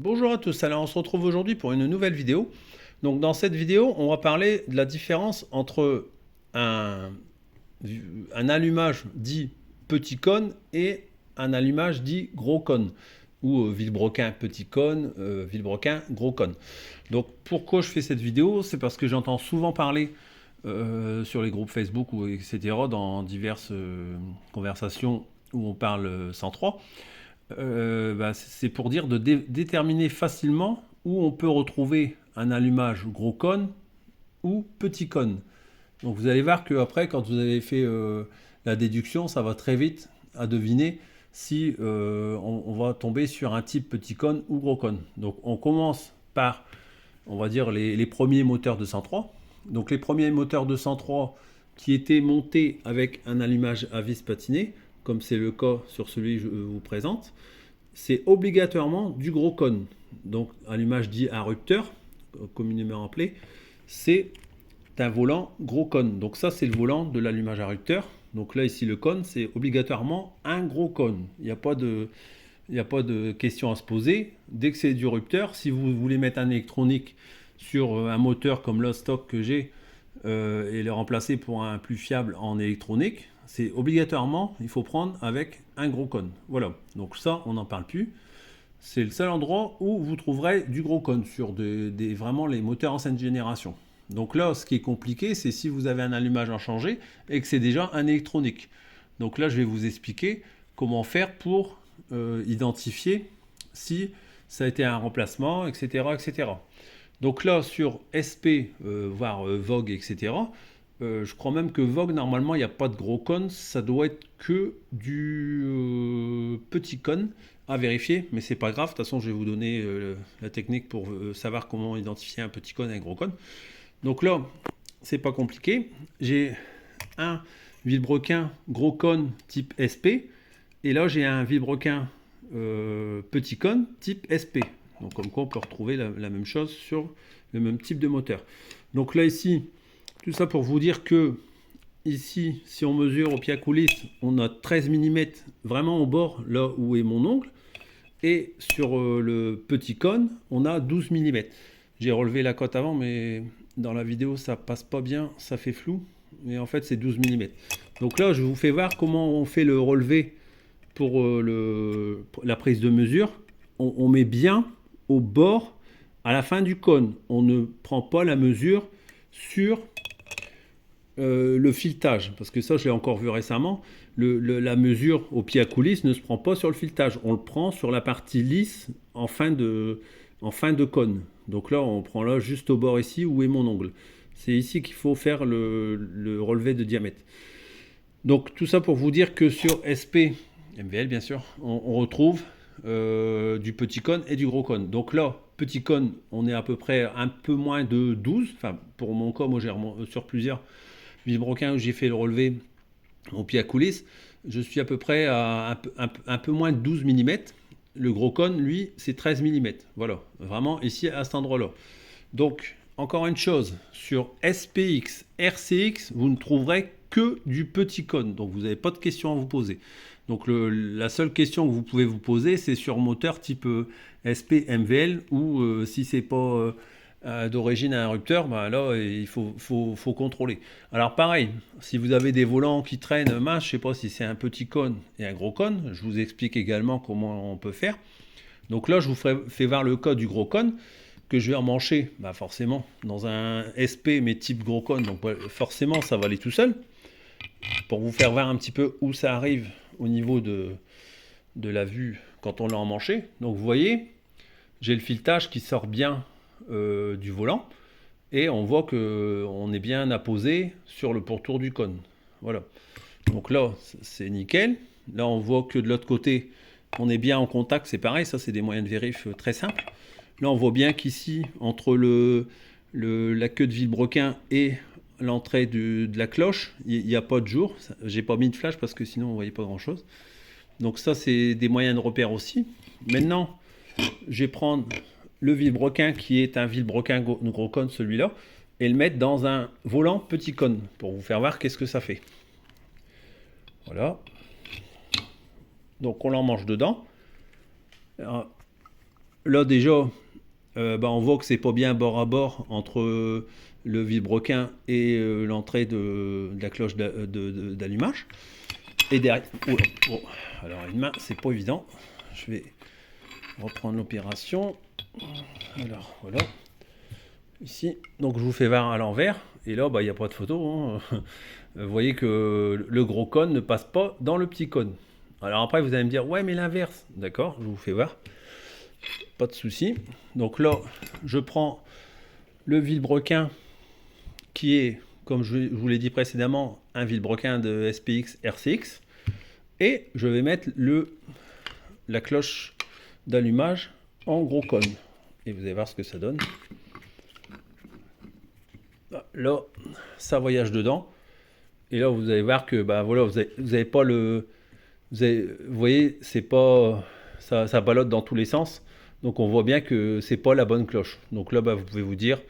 Bonjour à tous, alors on se retrouve aujourd'hui pour une nouvelle vidéo. Donc dans cette vidéo, on va parler de la différence entre un, un allumage dit petit cône et un allumage dit gros cône, ou vilebrequin petit cône, vilebrequin gros cône. Donc pourquoi je fais cette vidéo? C'est parce que j'entends souvent parler sur les groupes Facebook ou etc. dans diverses conversations où on parle 103. C'est pour dire de déterminer facilement où on peut retrouver un allumage gros cône ou petit cône. Donc vous allez voir qu'après, quand vous avez fait la déduction, ça va très vite à deviner si on va tomber sur un type petit cône ou gros cône. Donc on commence par, on va dire, les premiers moteurs de 103. Donc les premiers moteurs de 103 qui étaient montés avec un allumage à vis patiné, comme c'est le cas sur celui que je vous présente, c'est obligatoirement du gros cône. Donc allumage dit interrupteur, communément appelé, c'est un volant gros cône. Donc ça c'est le volant de l'allumage interrupteur. Donc là ici le cône c'est obligatoirement un gros cône. Il n'y a pas de question à se poser. Dès que c'est du rupteur, si vous voulez mettre un électronique sur un moteur comme le stock que j'ai et le remplacer pour un plus fiable en électronique, c'est obligatoirement, il faut prendre avec un gros cône. Voilà, donc ça, on n'en parle plus. C'est le seul endroit où vous trouverez du gros cône sur vraiment les moteurs ancienne génération. Donc là, ce qui est compliqué, c'est si vous avez un allumage inchangé et que c'est déjà un électronique. Donc là, je vais vous expliquer comment faire pour identifier si ça a été un remplacement, etc. etc. Donc là, sur SP, voire Vogue, etc., je crois même que Vogue, normalement, il n'y a pas de gros cône, ça doit être que du petit cône à vérifier, mais c'est pas grave, de toute façon, je vais vous donner la technique pour savoir comment identifier un petit cône et un gros cône. Donc là, c'est pas compliqué, j'ai un vilebrequin gros cône type SP, et là, j'ai un vilebrequin petit cône type SP. Donc comme quoi on peut retrouver la même chose sur le même type de moteur. Donc là ici, tout ça pour vous dire que ici, si on mesure au pied à coulisse, on a 13 mm vraiment au bord, là où est mon ongle. Et sur le petit cône, on a 12 mm. J'ai relevé la cote avant, mais dans la vidéo, ça passe pas bien, ça fait flou. Mais en fait, c'est 12 mm. Donc là, je vous fais voir comment on fait le relevé pour la prise de mesure. On met bien au bord, à la fin du cône. On ne prend pas la mesure sur le filetage, parce que ça, je l'ai encore vu récemment. La mesure au pied à coulisse ne se prend pas sur le filetage. On le prend sur la partie lisse en fin de cône. Donc là, on prend là juste au bord ici où est mon ongle. C'est ici qu'il faut faire le relevé de diamètre. Donc tout ça pour vous dire que sur SP, MVL bien sûr, on retrouve du petit cône et du gros cône. Donc là, petit cône, on est à peu près un peu moins de 12. Enfin, pour mon cas, moi j'ai sur plusieurs vilebrequins où j'ai fait le relevé au pied à coulisse, je suis à peu près à un peu moins de 12 mm. Le gros cône, lui, c'est 13 mm. Voilà, vraiment ici à cet endroit-là. Donc, encore une chose, sur SPX, RCX, vous ne trouverez que du petit cône. Donc, vous n'avez pas de questions à vous poser. Donc, la seule question que vous pouvez vous poser, c'est sur moteur type SP MVL ou si c'est pas d'origine à un rupteur, bah là, il faut contrôler. Alors, pareil, si vous avez des volants qui traînent, mince, je ne sais pas si c'est un petit cône et un gros cône, je vous explique également comment on peut faire. Donc là, je vous fais voir le cas du gros cône que je vais emmancher, bah forcément, dans un SP, mais type gros cône, donc forcément, ça va aller tout seul. Pour vous faire voir un petit peu où ça arrive au niveau de la vue quand on l'a emmanché. Donc vous voyez, j'ai le filetage qui sort bien du volant, et on voit qu'on est bien apposé sur le pourtour du cône. Voilà. Donc là, c'est nickel. Là, on voit que de l'autre côté, on est bien en contact, c'est pareil, ça c'est des moyens de vérif très simples. Là, on voit bien qu'ici, entre la queue de vilebrequin et l'entrée de la cloche, il n'y a pas de jour. J'ai pas mis de flash parce que sinon on ne voyait pas grand chose. Donc ça, c'est des moyens de repère aussi. Maintenant, je vais prendre le vilebrequin qui est un vilebrequin gros cône, celui-là, et le mettre dans un volant petit cône pour vous faire voir qu'est-ce que ça fait. Voilà. Donc on l'emmanche dedans. Alors, là déjà, on voit que c'est pas bien bord à bord entre le vilebrequin et l'entrée de la cloche d'allumage. Et derrière, alors une main, c'est pas évident. Je vais reprendre l'opération. Alors voilà, ici. Donc je vous fais voir à l'envers. Et là, il n'y a pas de photo, hein. Vous voyez que le gros cône ne passe pas dans le petit cône. Alors après, vous allez me dire, ouais, mais l'inverse. D'accord, je vous fais voir. Pas de souci. Donc là, je prends le vilebrequin qui est, comme je vous l'ai dit précédemment, un vilebrequin de SPX RCX. Et je vais mettre la cloche d'allumage en gros cône. Et vous allez voir ce que ça donne. Là, ça voyage dedans. Et là, vous allez voir que voilà, vous avez pas le... Vous voyez, c'est pas... Ça ballotte dans tous les sens. Donc on voit bien que c'est pas la bonne cloche. Donc là, vous pouvez vous dire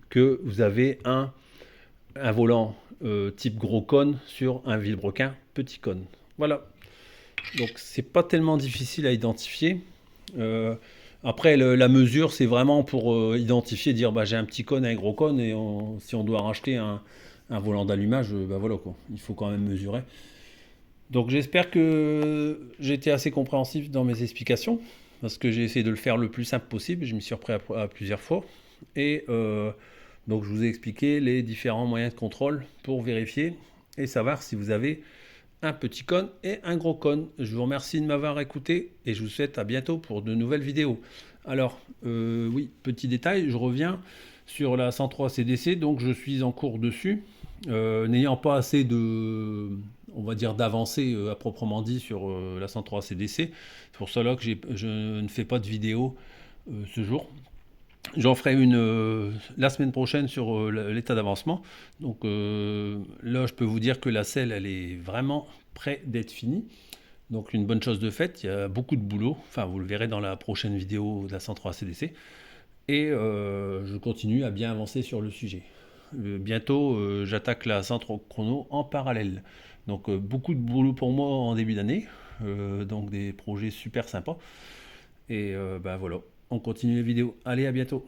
que vous avez un volant type gros cône sur un vilebrequin petit cône. Voilà. Donc c'est pas tellement difficile à identifier. Après la mesure, c'est vraiment pour identifier, dire j'ai un petit cône, un gros cône, et si on doit racheter un volant d'allumage, voilà quoi. Il faut quand même mesurer. Donc j'espère que j'ai été assez compréhensif dans mes explications, parce que j'ai essayé de le faire le plus simple possible. Je m'y suis repris à plusieurs fois. Et donc je vous ai expliqué les différents moyens de contrôle pour vérifier et savoir si vous avez un petit cône et un gros cône. Je vous remercie de m'avoir écouté et je vous souhaite à bientôt pour de nouvelles vidéos. Alors, oui, petit détail, je reviens sur la 103 CDC, donc je suis en cours dessus. N'ayant pas assez de, on va dire, d'avancée à proprement dit sur la 103 CDC, c'est pour cela que je ne fais pas de vidéo ce jour. J'en ferai une la semaine prochaine sur l'état d'avancement. Donc là, je peux vous dire que la selle, elle est vraiment près d'être finie. Donc une bonne chose de faite, il y a beaucoup de boulot. Enfin, vous le verrez dans la prochaine vidéo de la 103 CDC. Et je continue à bien avancer sur le sujet. Bientôt, j'attaque la 103 chrono en parallèle. Donc beaucoup de boulot pour moi en début d'année. Donc des projets super sympas. Et voilà, on continue les vidéos. Allez, à bientôt.